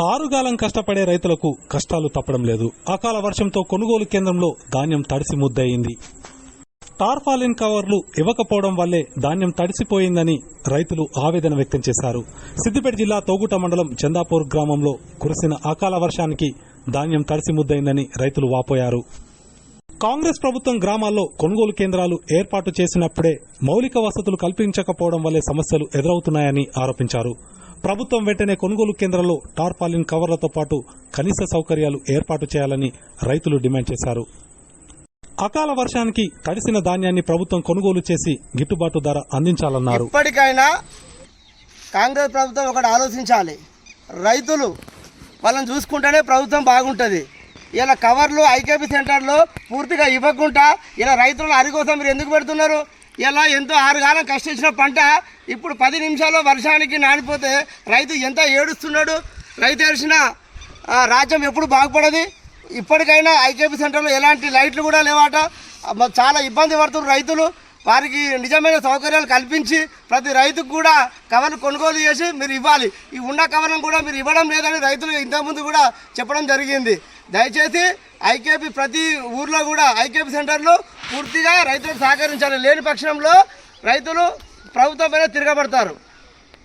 ఆరుగాలం కష్టపడే రైతులకు కష్టాలు తప్పడం లేదు. అకాల వర్షంతో కొనుగోలు కేంద్రంలో ధాన్యం తడిసి ముద్దయింది. టార్పాలిన్ కవర్లు ఇవ్వకపోవడం వల్లే ధాన్యం తడిసిపోయిందని రైతులు ఆవేదన వ్యక్తం చేశారు. సిద్దిపేట జిల్లా తోగుట మండలం చందాపూర్ గ్రామంలో కురిసిన అకాల వర్షానికి ధాన్యం తడిసి ముద్దయిందని రైతులు వాపోయారు. కాంగ్రెస్ ప్రభుత్వం గ్రామాల్లో కొనుగోలు కేంద్రాలు ఏర్పాటు చేసినప్పుడే మౌలిక వసతులు కల్పించకపోవడం వల్లే సమస్యలు ఎదురవుతున్నాయని ఆరోపించారు. ప్రభుత్వం వెంటనే కొనుగోలు కేంద్రాల్లో టార్పాలిన్ కవర్లతో పాటు కనీస సౌకర్యాలు ఏర్పాటు చేయాలని రైతులు డిమాండ్ చేశారు. అకాల వర్షానికి తడిసిన ధాన్యాన్ని ప్రభుత్వం కొనుగోలు చేసి గిట్టుబాటు ధర అందించాలన్నారు. ఇప్పటికైనా కాంగ్రెస్ ప్రభుత్వం ఒకటి ఆలోచించాలి. రైతులు వాళ్ళని చూసుకుంటేనే ప్రభుత్వం బాగుంటుంది. ఇలా కవర్లు ఐకేపీ సెంటర్లో పూర్తిగా ఇవ్వకుండా ఇలా రైతులను అరికోసం మీరు ఎందుకు పెడుతున్నారు? ఇలా ఎంతో 6 కాలం కష్టించిన పంట ఇప్పుడు 10 నిమిషాల్లో వర్షానికి నానిపోతే రైతు ఎంత ఏడుస్తున్నాడు. రైతు ఏడ్చిన రాజ్యం ఎప్పుడు బాగుపడది. ఇప్పటికైనా ఐకేపీ సెంటర్లో ఎలాంటి లైట్లు కూడా లేవాట. చాలా ఇబ్బంది పడుతున్నారు రైతులు. వారికి నిజమైన సౌకర్యాలు కల్పించి ప్రతి రైతుకు కూడా కవర్లు కొనుగోలు చేసి మీరు ఇవ్వాలి. ఈ ఉన్న కవర్లను కూడా మీరు ఇవ్వడం లేదని రైతులు ఇంతకుముందు కూడా చెప్పడం జరిగింది. దయచేసి ఐకేపీ ప్రతి ఊర్లో కూడా ఐకేపీ సెంటర్లు పూర్తిగా రైతులకు సహకరించాలి. లేని పక్షంలో రైతులు ప్రభుత్వం పైన తిరగబడతారు.